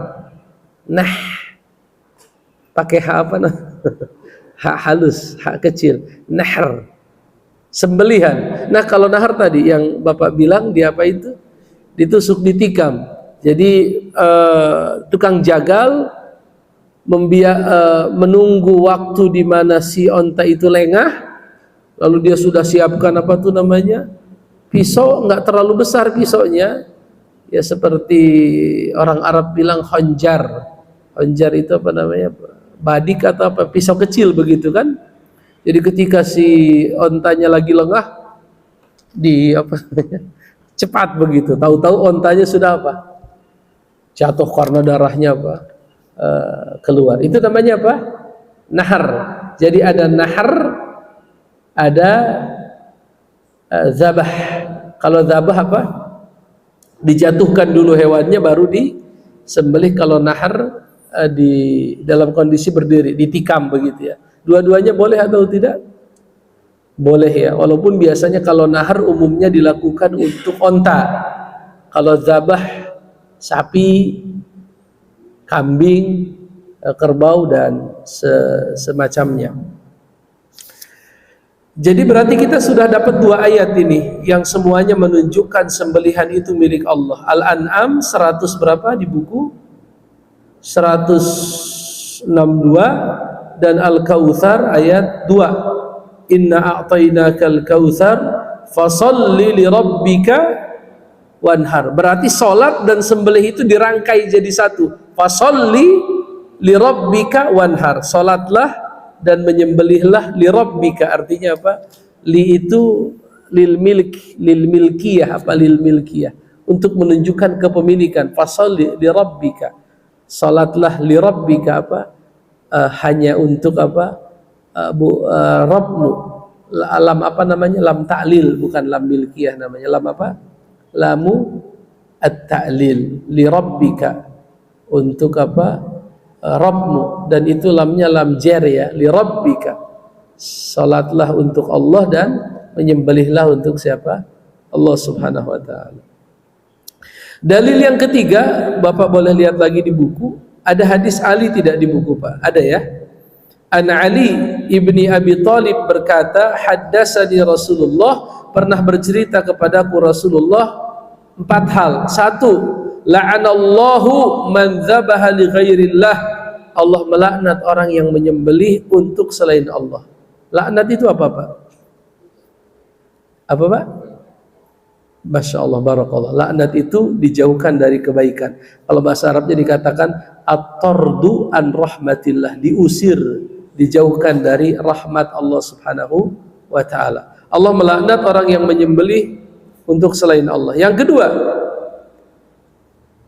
Nah, pakai ha apa nah? Ha halus, ha kecil. Nahr, sembelihan. Nah kalau nahar tadi yang Bapak bilang dia apa itu? Ditusuk, ditikam. Jadi tukang jagal menunggu waktu di mana si onta itu lengah. Lalu dia sudah siapkan apa tuh namanya? Pisau, nggak terlalu besar pisaunya. Ya seperti orang Arab bilang honjar. Honjar itu apa namanya? Badik atau apa? Pisau kecil begitu kan? Jadi ketika si ontanya lagi lengah, cepat begitu. Tahu-tahu ontanya sudah apa? Jatuh karena darahnya apa? Keluar. Itu namanya apa? Nahar. Jadi ada nahar, ada zabah. Kalau zabah apa? Dijatuhkan dulu hewannya baru disembelih. Kalau nahar di dalam kondisi berdiri, ditikam begitu ya. Dua-duanya boleh atau tidak? Boleh ya, walaupun biasanya kalau nahar umumnya dilakukan untuk onta. Kalau zabah sapi, kambing, kerbau dan semacamnya. Jadi berarti kita sudah dapat dua ayat ini yang semuanya menunjukkan sembelihan itu milik Allah. Al-An'am 100 berapa di buku? 162 dan Al-Kautsar ayat 2. Inna a'tainakal kautsar fasholli lirabbika wanhar. Berarti salat dan sembelih itu dirangkai jadi satu. Fasholli lirabbika wanhar. Salatlah dan menyembelihlah lirabbika, artinya apa? Li itu lil milkiyah, apa lil milkiyah, untuk menunjukkan kepemilikan. Fasholli lirabbika, salatlah lirabbika, apa? Hanya untuk apa? Rabbmu. Lam apa namanya? Lam ta'lil, bukan lam milkiyah namanya. Lam apa? Lamu at-ta'lil, lirabbika, untuk apa? Rabbmu, dan itu lamnya lam jar ya, li rabbika. Salatlah untuk Allah dan menyembelihlah untuk siapa? Allah Subhanahu wa taala. Dalil yang ketiga, Bapak boleh lihat lagi di buku, ada hadis Ali tidak di buku Pak? Ada ya? An Ali ibni Abi Thalib berkata, haddatsani Rasulullah, pernah bercerita kepadaku Rasulullah 4 hal. 1, la'anallahu man dzabaha li ghairillah. Allah melaknat orang yang menyembelih untuk selain Allah. Laknat itu apa Pak? Apa Pak? Masya Allah, barakallah. Laknat itu dijauhkan dari kebaikan. Kalau bahasa Arabnya dikatakan at-tardu an rahmatillah, diusir, dijauhkan dari rahmat Allah Subhanahu wa ta'ala. Allah melaknat orang yang menyembelih untuk selain Allah. Yang kedua,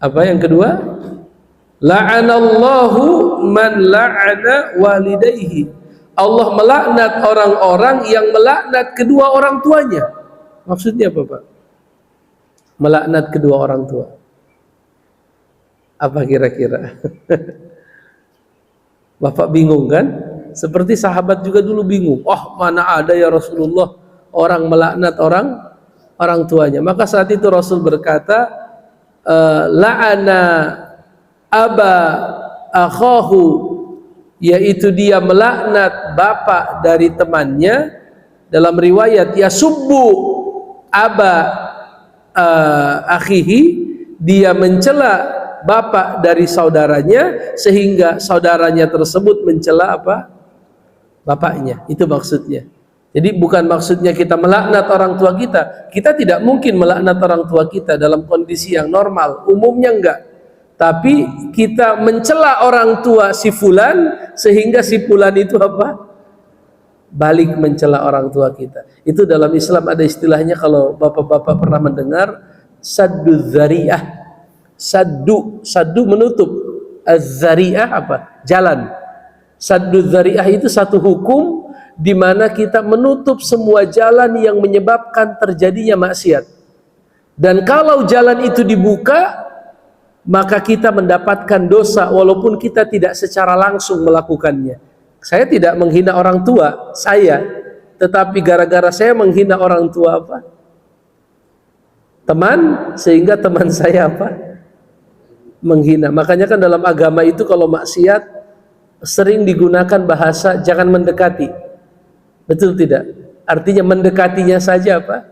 apa yang kedua? La'anallahu man la'ana walidayhi. Allah melaknat orang-orang yang melaknat kedua orang tuanya. Maksudnya apa Pak? Melaknat kedua orang tua. Apa kira-kira? Bapak bingung kan? Seperti sahabat juga dulu bingung. Oh, mana ada ya Rasulullah orang melaknat orang tuanya. Maka saat itu Rasul berkata, la'ana aba akhahu, yaitu dia melaknat bapak dari temannya. Dalam riwayat yasubbu aba akhihi, dia mencela bapak dari saudaranya sehingga saudaranya tersebut mencela apa? Bapaknya. Itu maksudnya. Jadi bukan maksudnya kita melaknat orang tua kita. Kita tidak mungkin melaknat orang tua kita dalam kondisi yang normal. Umumnya enggak. Tapi kita mencela orang tua si fulan sehingga si fulan itu apa? Balik mencela orang tua kita. Itu dalam Islam ada istilahnya, kalau bapak-bapak pernah mendengar, saddu dzari'ah. Saddu menutup. Az-zari'ah apa? Jalan. Saddu dzari'ah itu satu hukum di mana kita menutup semua jalan yang menyebabkan terjadinya maksiat. Dan kalau jalan itu dibuka, maka kita mendapatkan dosa walaupun kita tidak secara langsung melakukannya. Saya tidak menghina orang tua saya, tetapi gara-gara saya menghina orang tua apa? Teman, sehingga teman saya apa? Menghina. Makanya kan dalam agama itu kalau maksiat sering digunakan bahasa jangan mendekati. Betul tidak? Artinya mendekatinya saja apa?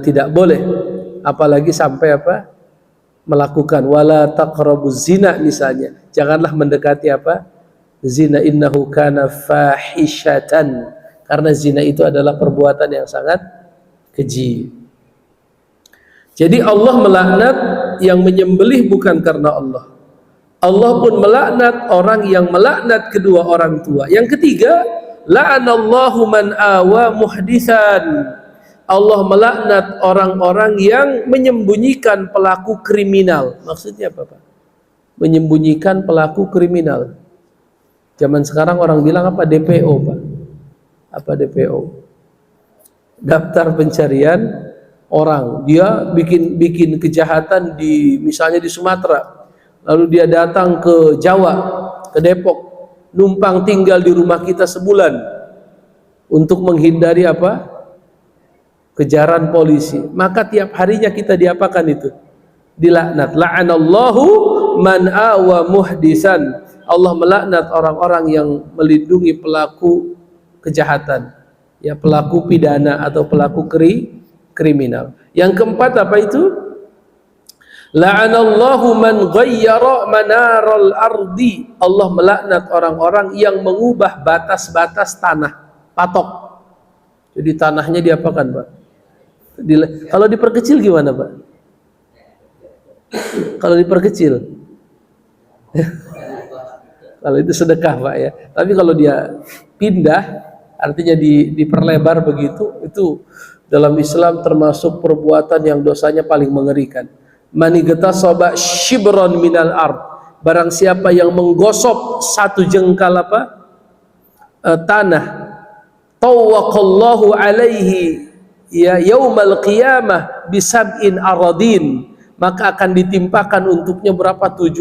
Tidak boleh. Apalagi sampai apa? Melakukan wala taqrabuz zina misalnya. Janganlah mendekati apa? Zina, innahu kana fahishatan. Karena zina itu adalah perbuatan yang sangat keji. Jadi Allah melaknat yang menyembelih bukan karena Allah. Allah pun melaknat orang yang melaknat kedua orang tua. Yang ketiga, la'anallahu man awa muhdisan. Allah melaknat orang-orang yang menyembunyikan pelaku kriminal. Maksudnya apa Pak? Menyembunyikan pelaku kriminal. Zaman sekarang orang bilang apa? DPO Pak. Apa DPO? Daftar pencarian orang. Dia bikin kejahatan di misalnya di Sumatera. lalu dia datang ke Jawa, ke Depok, numpang tinggal di rumah kita sebulan untuk menghindari apa? Kejaran polisi. Maka tiap harinya kita diapakan itu? Dilaknat. La'anallahu man awa muhdisan. Allah melaknat orang-orang yang melindungi pelaku kejahatan, ya, pelaku pidana atau pelaku kriminal. Yang keempat apa itu? La'anallahu man ghayyara manaral ardi. Allah melaknat orang-orang yang mengubah batas-batas tanah, patok. Jadi tanahnya diapakan, Pak? Kalau diperkecil gimana, Pak? Kalau diperkecil, kalau itu sedekah, Pak, ya. Tapi kalau dia pindah, artinya diperlebar begitu, itu dalam Islam termasuk perbuatan yang dosanya paling mengerikan. Manigtasaba shibron minal ard. Barang siapa yang menggosok satu jengkal apa? Tanah, tawaqallahu alaihi ya yaumal qiyamah bisab'in aradin, maka akan ditimpakan untuknya berapa? 7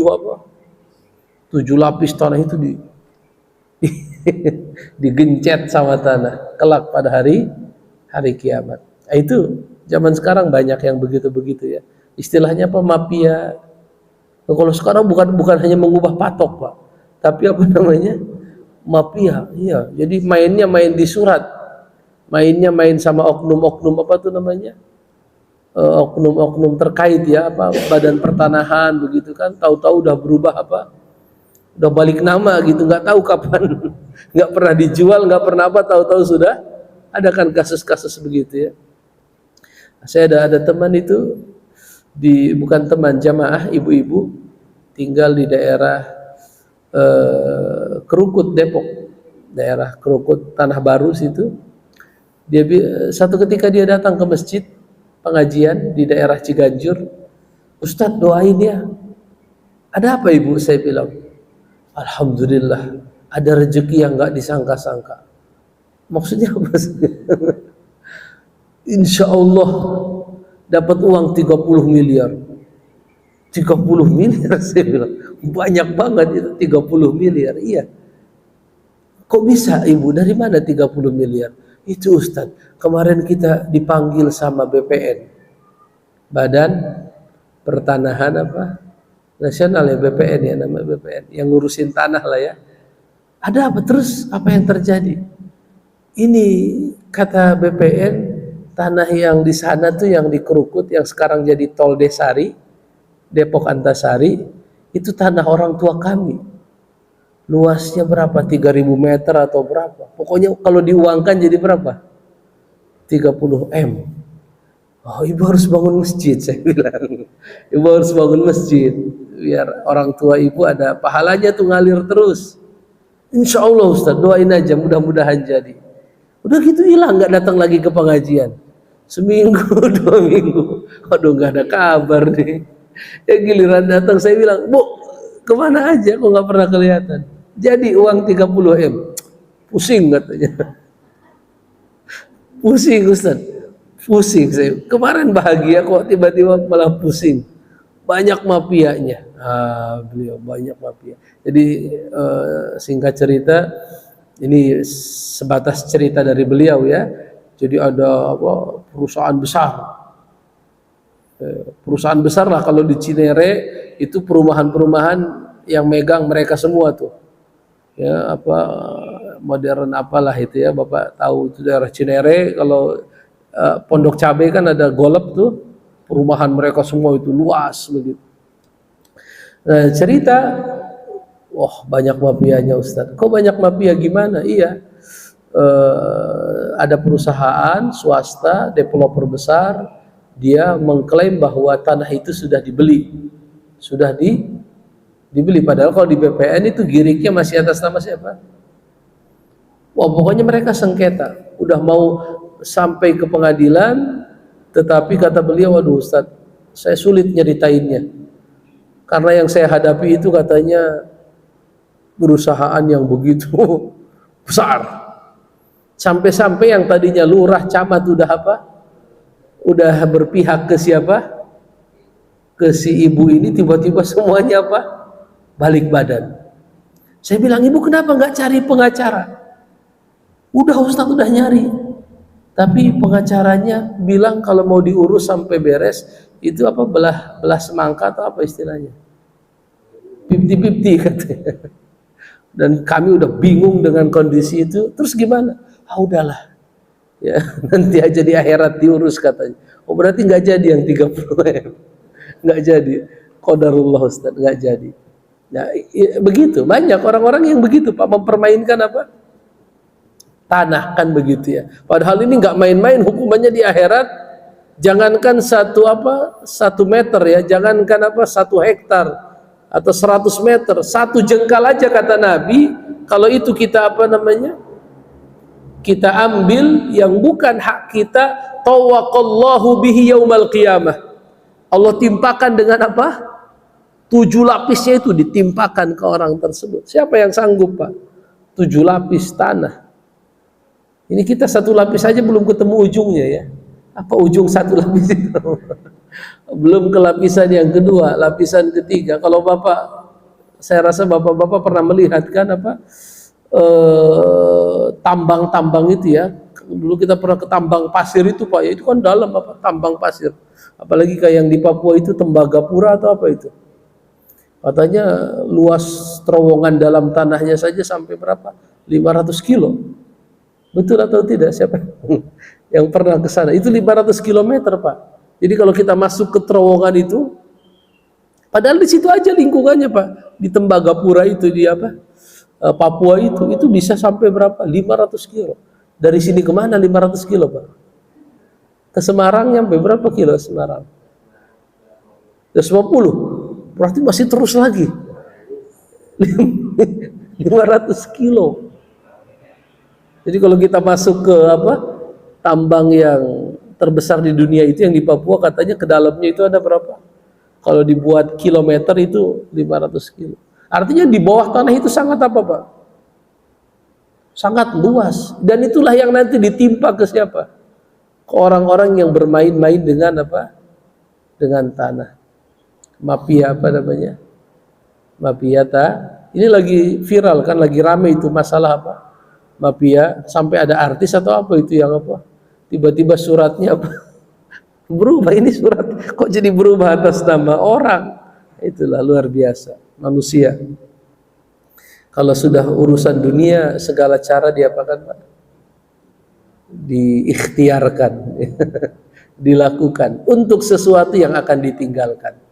lapis tanah itu digencet sama tanah kelak pada hari kiamat. Nah, itu zaman sekarang banyak yang begitu-begitu, ya. Istilahnya apa? Mafia. Kalau sekarang bukan hanya mengubah patok, Pak, tapi apa namanya? Mafia. Iya, jadi mainnya main di surat. Mainnya main sama oknum-oknum apa tuh namanya? Oknum-oknum terkait, ya, apa badan pertanahan begitu kan, tahu-tahu udah berubah apa? Udah balik nama gitu, nggak tahu kapan. Nggak pernah dijual, nggak pernah apa, tahu-tahu sudah ada kan kasus-kasus begitu, ya. Saya ada teman itu bukan teman, jamaah ibu-ibu tinggal di daerah Krukut, Depok, daerah Krukut Tanah Baru situ. Dia satu ketika dia datang ke masjid pengajian di daerah Ciganjur. Ustadz, doain ya. Ada apa, ibu? Saya bilang, alhamdulillah ada rezeki yang nggak disangka-sangka. Maksudnya apa? Insya Allah dapat uang 30 miliar. 30 miliar, saya bilang. Banyak banget itu, 30 miliar. Iya. Kok bisa, ibu? Dari mana 30 miliar? Itu Ustadz, kemarin kita dipanggil sama BPN, Badan Pertanahan apa? Nasional, ya, BPN, ya, nama BPN, yang ngurusin tanah lah, ya. Ada apa? Terus apa yang terjadi? Ini kata BPN, tanah yang di sana tuh yang di Krukut, yang sekarang jadi Tol Desari, Depok Antasari, itu tanah orang tua kami. Luasnya berapa? 3.000 meter atau berapa? Pokoknya kalau diuangkan jadi berapa? 30 M. Oh, ibu harus bangun masjid, saya bilang. Ibu harus bangun masjid, biar orang tua ibu ada pahalanya tuh ngalir terus. Insya Allah, Ustaz, doain aja, mudah-mudahan jadi. Udah gitu hilang, nggak datang lagi ke pengajian. Seminggu, 2 minggu, aduh nggak ada kabar nih. Ya giliran datang, saya bilang, Bu, kemana aja? Kok nggak pernah kelihatan? Jadi uang 30 M. Pusing katanya. Pusing, Ustaz. Pusing saya. Kemarin bahagia kok, tiba-tiba malah pusing. Banyak mafianya. Beliau banyak mafia. Jadi singkat cerita, ini sebatas cerita dari beliau, ya. Jadi ada apa, perusahaan besar. Perusahaan besar lah kalau di Cinere, itu perumahan-perumahan yang megang mereka semua tuh. Ya, apa modern apalah itu, ya, Bapak tahu itu daerah Cinere. Kalau Pondok Cabe kan ada Golep tuh, perumahan mereka semua itu luas begitu. Nah, cerita, wah, banyak mafianya, Ustaz. Kok banyak mafia gimana? Iya, ada perusahaan swasta, developer besar, dia mengklaim bahwa tanah itu sudah dibeli, dibeli. Padahal kalau di BPN itu giriknya masih atas nama siapa? Wah, pokoknya mereka sengketa, udah mau sampai ke pengadilan, tetapi kata beliau, waduh Ustaz, saya sulit nyeritainnya, karena yang saya hadapi itu katanya perusahaan yang begitu besar, sampai-sampai yang tadinya lurah camat udah apa? Udah berpihak ke siapa? ke si ibu ini, tiba-tiba semuanya apa? Balik badan. Saya bilang, ibu kenapa nggak cari pengacara? Udah Ustaz, udah nyari. Tapi pengacaranya bilang kalau mau diurus sampai beres, itu apa, belah semangka atau apa istilahnya? 50-50 katanya. Dan kami udah bingung dengan kondisi itu. Terus gimana? Ah udahlah. Ya, nanti aja di akhirat diurus katanya. Oh berarti nggak jadi yang 30 M. Nggak jadi. Qadarullah Ustaz, nggak jadi. Nah, begitu. Banyak orang-orang yang begitu Pak, mempermainkan apa? Tanah, kan begitu ya. Padahal ini nggak main-main hukumannya di akhirat. Jangankan 1 meter ya, jangankan 1 hektar atau 100 meter, 1 jengkal aja kata Nabi, kalau itu kita kita ambil yang bukan hak kita, tawaqallahu bihi yaumal qiyamah. Allah timpakan dengan apa? 7 lapisnya itu ditimpakan ke orang tersebut. Siapa yang sanggup Pak? 7 lapis tanah. Ini kita 1 lapis saja belum ketemu ujungnya ya. Apa ujung 1 lapis itu? Belum ke lapisan yang kedua, lapisan ketiga. Kalau Bapak, saya rasa Bapak-bapak pernah melihat kan tambang-tambang itu ya. Dulu kita pernah ke tambang pasir itu Pak, ya itu kan dalam tambang pasir. Apalagi kayak yang di Papua itu Tembagapura atau apa itu. Katanya luas terowongan dalam tanahnya saja sampai berapa? 500 kilo. Betul atau tidak? Siapa yang pernah ke sana? Itu 500 kilometer Pak. Jadi kalau kita masuk ke terowongan itu, padahal di situ aja lingkungannya Pak, di Tembagapura itu, di Papua itu bisa sampai berapa? 500 kilo. Dari sini kemana 500 kilo Pak? Ke Semarang nyampe berapa kilo Semarang? 50. Berarti masih terus lagi. 500 kilo. Jadi kalau kita masuk ke tambang yang terbesar di dunia itu yang di Papua, katanya ke dalamnya itu ada berapa? Kalau dibuat kilometer itu 500 kilo. Artinya di bawah tanah itu sangat apa Pak? Sangat luas. Dan itulah yang nanti ditimpa ke siapa? Ke orang-orang yang bermain-main dengan apa? Dengan tanah. Mafia apa namanya? Mafia ini lagi viral kan, lagi rame itu masalah apa? Mafia, sampai ada artis atau apa itu yang apa? Tiba-tiba suratnya apa? Berubah, ini surat kok jadi berubah atas nama orang. Itulah luar biasa manusia. Kalau sudah urusan dunia, segala cara diapakan Pak? Diikhtiarkan, dilakukan untuk sesuatu yang akan ditinggalkan.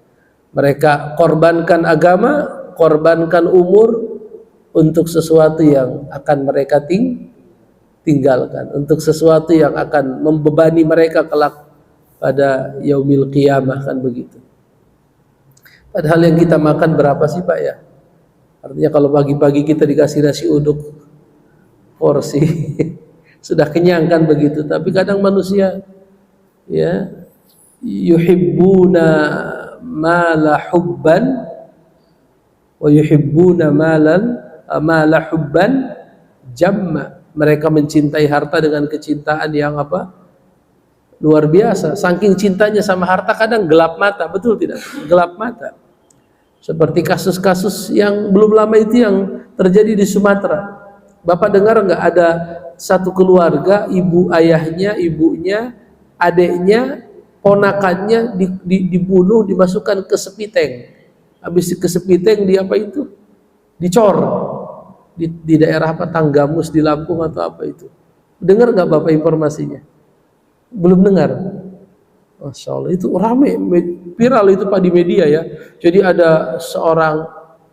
Mereka korbankan agama, korbankan umur untuk sesuatu yang akan mereka tinggalkan, untuk sesuatu yang akan membebani mereka kelak pada yaumil qiyamah, kan begitu. Padahal yang kita makan berapa sih Pak ya? Artinya kalau pagi-pagi kita dikasih nasi uduk porsi sudah kenyang kan begitu. Tapi kadang manusia ya yuhibbuna mala hubban wa yuhibbuna mala hubban jamma. Mereka mencintai harta dengan kecintaan yang apa? Luar biasa. Saking cintanya sama harta kadang gelap mata, betul tidak? Gelap mata. Seperti kasus-kasus yang belum lama itu yang terjadi di Sumatera. Bapak dengar nggak ada satu keluarga, ayahnya, ibunya, adiknya, ponakannya dibunuh, dimasukkan ke sepiteng. Habis ke sepiteng di apa itu? Dicor. Di daerah apa? Tanggamus di Lampung atau apa itu. Dengar nggak Bapak informasinya? Belum dengar. Masya Allah, itu rame, viral itu Pak di media ya. Jadi ada seorang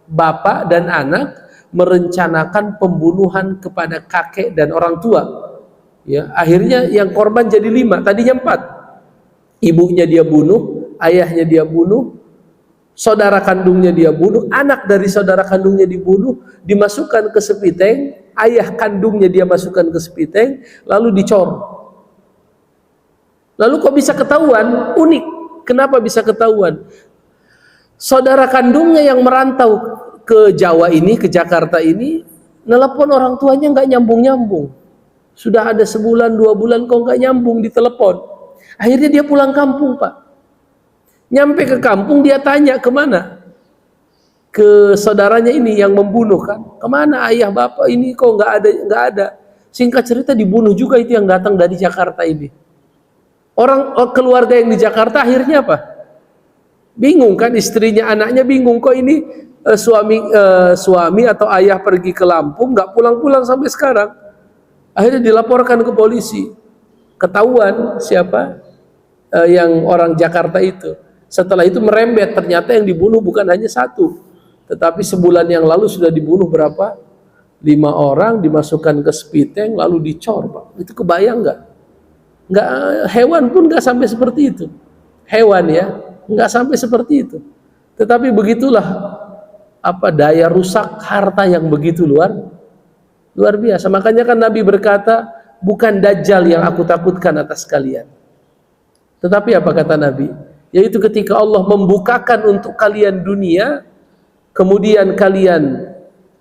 bapak dan anak merencanakan pembunuhan kepada kakek dan orang tua. Ya, akhirnya yang korban jadi 5, tadinya 4. Ibunya dia bunuh, ayahnya dia bunuh, saudara kandungnya dia bunuh, anak dari saudara kandungnya dibunuh, dimasukkan ke sepiteng, ayah kandungnya dia masukkan ke sepiteng, lalu dicor. Lalu kok bisa ketahuan? Unik. Kenapa bisa ketahuan? Saudara kandungnya yang merantau ke Jawa ini, ke Jakarta ini, nelpon orang tuanya nggak nyambung-nyambung. Sudah ada sebulan, 2 bulan kok nggak nyambung di telepon. Akhirnya dia pulang kampung Pak. Nyampe ke kampung dia tanya kemana? Ke saudaranya ini yang membunuh kan. Kemana ayah bapak ini kok nggak ada. Singkat cerita dibunuh juga itu yang datang dari Jakarta ini. Orang keluarga yang di Jakarta akhirnya apa? Bingung kan, istrinya, anaknya bingung kok ini suami atau ayah pergi ke Lampung nggak pulang-pulang sampai sekarang. Akhirnya dilaporkan ke polisi. Ketahuan siapa yang orang Jakarta itu. Setelah itu merembet, ternyata yang dibunuh bukan hanya satu, tetapi sebulan yang lalu sudah dibunuh berapa? 5 orang, dimasukkan ke spiteng lalu dicor, Pak. Itu kebayang nggak? Nggak, hewan pun nggak sampai seperti itu. Hewan ya, nggak sampai seperti itu. Tetapi begitulah apa daya rusak harta yang begitu luar biasa. Makanya kan Nabi berkata, bukan Dajjal yang aku takutkan atas kalian. Tetapi apa kata Nabi? Yaitu ketika Allah membukakan untuk kalian dunia, kemudian kalian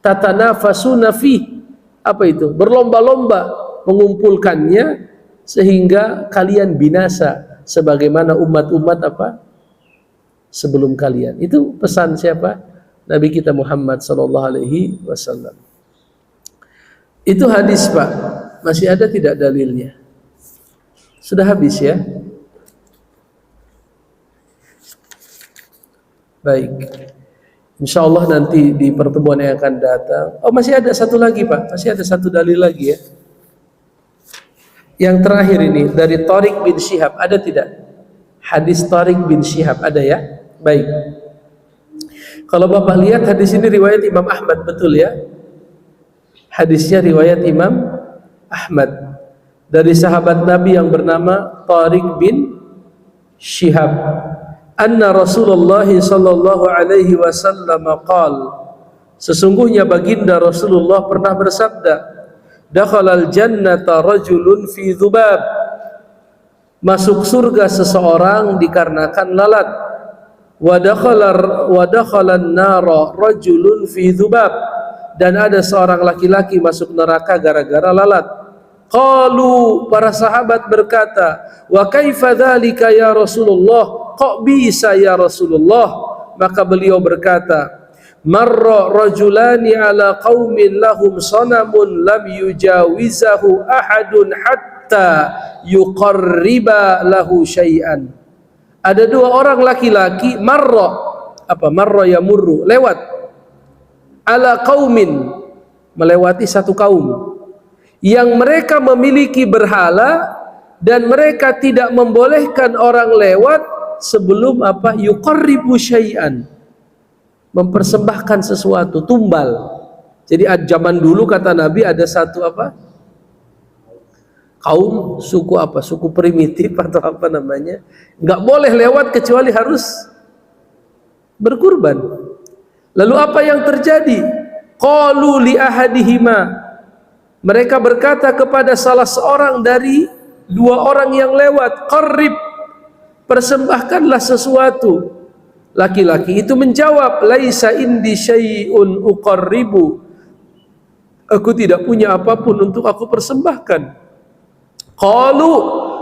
tatanafasuna fi, apa itu? Berlomba-lomba mengumpulkannya sehingga kalian binasa sebagaimana umat-umat apa? Sebelum kalian. Itu pesan siapa? Nabi kita Muhammad sallallahu alaihi wasallam. Itu hadis, Pak. Masih ada tidak dalilnya? Sudah habis ya? Baik. Insya Allah nanti di pertemuan yang akan datang. Oh, masih ada satu lagi, Pak. Masih ada satu dalil lagi ya. Yang terakhir ini dari Tariq bin Syihab, ada tidak? Hadis Tariq bin Syihab ada ya? Baik. Kalau Bapak lihat hadis ini riwayat Imam Ahmad, betul ya? Hadisnya riwayat Imam Ahmad dari sahabat Nabi yang bernama Tariq bin Syihab. Anna Rasulullah sallallahu alaihi wasallam qaal, sesungguhnya baginda Rasulullah pernah bersabda, dakhalal jannata rajulun fi dzubab, masuk surga seseorang dikarenakan lalat. Wa dakhalan nara rajulun fi dzubab, dan ada seorang laki-laki masuk neraka gara-gara lalat. Qalu, para sahabat berkata, wa kaifa dzalika ya Rasulullah, kok bisa ya Rasulullah? Maka beliau berkata, marra rajulani ala qaumin lahum sanamun lam yujawizahu ahadun hatta yuqarriba lahu syai'an. Ada 2 orang laki-laki, marra, apa? Marra yamurru, lewat, ala qaumin, melewati satu kaum yang mereka memiliki berhala dan mereka tidak membolehkan orang lewat sebelum apa? Yuqarribu syai'an, mempersembahkan sesuatu, tumbal. Jadi zaman dulu kata Nabi ada satu apa? Kaum, suku apa? Suku primitif atau apa namanya? Enggak boleh lewat kecuali harus berkurban. Lalu apa yang terjadi? Qalu li ahadihima, mereka berkata kepada salah seorang dari 2 orang yang lewat, qarrib, persembahkanlah sesuatu. Laki-laki itu menjawab, laisa indi syai'un uqarribu, aku tidak punya apapun untuk aku persembahkan. Qalu,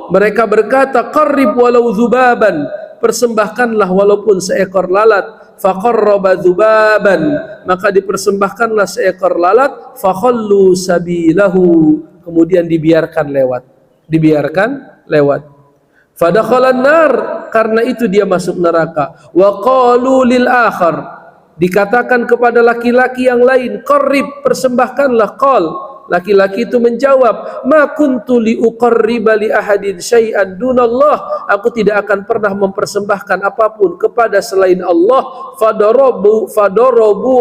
mereka berkata, qarrib walau dzubaban, persembahkanlah walaupun seekor lalat. Faqarraba dzubaban, maka dipersembahkanlah seekor lalat. Fakhallu sabilahu, kemudian dibiarkan lewat. Fadakhalan nar, karena itu dia masuk neraka. Wa qalu lil akhar, dikatakan kepada laki-laki yang lain, qarrib, persembahkanlah. Qal, laki-laki itu menjawab, ma kuntu li uqarriba li ahadin syai'an dunallah, aku tidak akan pernah mempersembahkan apapun kepada selain Allah. Fadarabu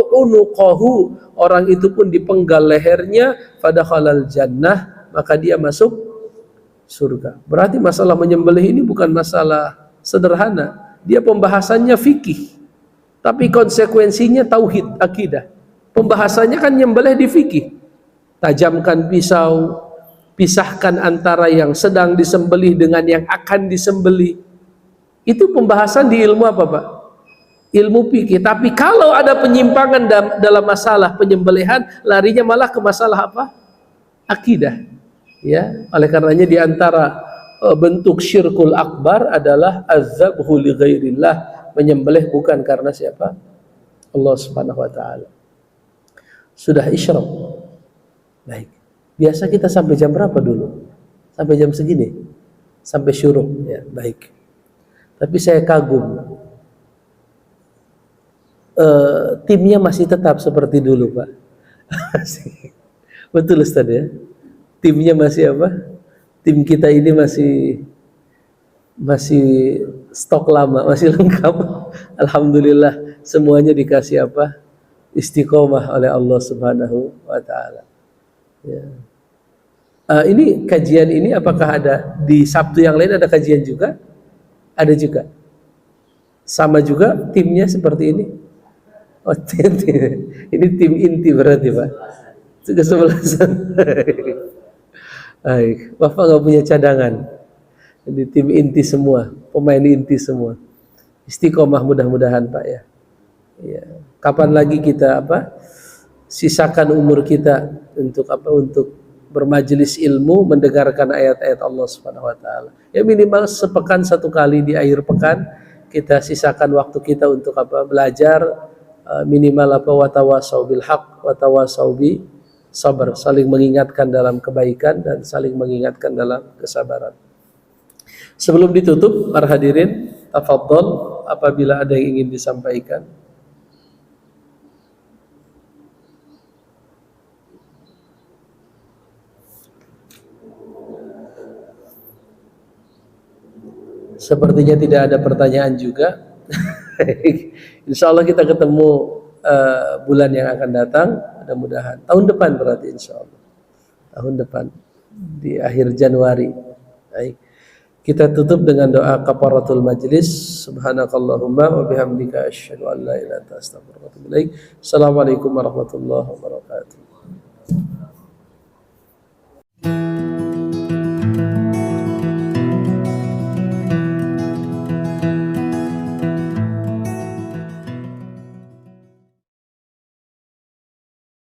unuqahu, orang itu pun dipenggal lehernya. Fadakhalal jannah, maka dia masuk surga. Berarti masalah menyembelih ini bukan masalah sederhana. Dia pembahasannya fikih, tapi konsekuensinya tauhid, akidah. Pembahasannya kan nyembelih di fikih. Tajamkan pisau, pisahkan antara yang sedang disembelih dengan yang akan disembelih. Itu pembahasan di ilmu apa, Pak? Ilmu fikih. Tapi kalau ada penyimpangan dalam masalah penyembelihan, larinya malah ke masalah apa? Akidah. Ya, oleh karenanya di antara bentuk syirkul akbar adalah azabhu li ghairillah, menyembelih bukan karena siapa? Allah Subhanahu wa taala. Sudah isyrak. Baik. Biasa kita sampai jam berapa dulu? Sampai jam segini. Sampai syuruk ya, baik. Tapi saya kagum. Timnya masih tetap seperti dulu, Pak. Betul Ustaz ya. Timnya masih apa? Tim kita ini masih stok lama, masih lengkap. Alhamdulillah semuanya dikasih apa? Istiqomah oleh Allah Subhanahu wa taala. Ya. Ini kajian ini apakah ada di Sabtu yang lain, ada kajian juga? Ada juga. Sama juga timnya seperti ini. Oh, ini tim inti berarti Pak. Kesebelasan. Baik, Bapak nggak punya cadangan. Ini tim inti semua, pemain inti semua. Istiqomah mudah-mudahan Pak ya. Ya. Kapan lagi kita sisakan umur kita untuk untuk bermajelis ilmu, mendengarkan ayat-ayat Allah Subhanahu wa taala. Ya minimal sepekan satu kali di akhir pekan kita sisakan waktu kita untuk belajar, minimal watawasau bil haq watawasau bi sabar, saling mengingatkan dalam kebaikan dan saling mengingatkan dalam kesabaran. Sebelum ditutup, para hadirin, tafadhol apabila ada yang ingin disampaikan. Sepertinya tidak ada pertanyaan juga. Insya Allah kita ketemu bulan yang akan datang, mudah-mudahan tahun depan, berarti insya Allah tahun depan di akhir Januari. Baik. Kita tutup dengan doa kafaratul majlis. Subhanakallahumma wa bihamdika asyhadu an la ilaha illa anta astaghfiruka wa atubu ilaik. Assalamualaikum warahmatullahi wabarakatuh.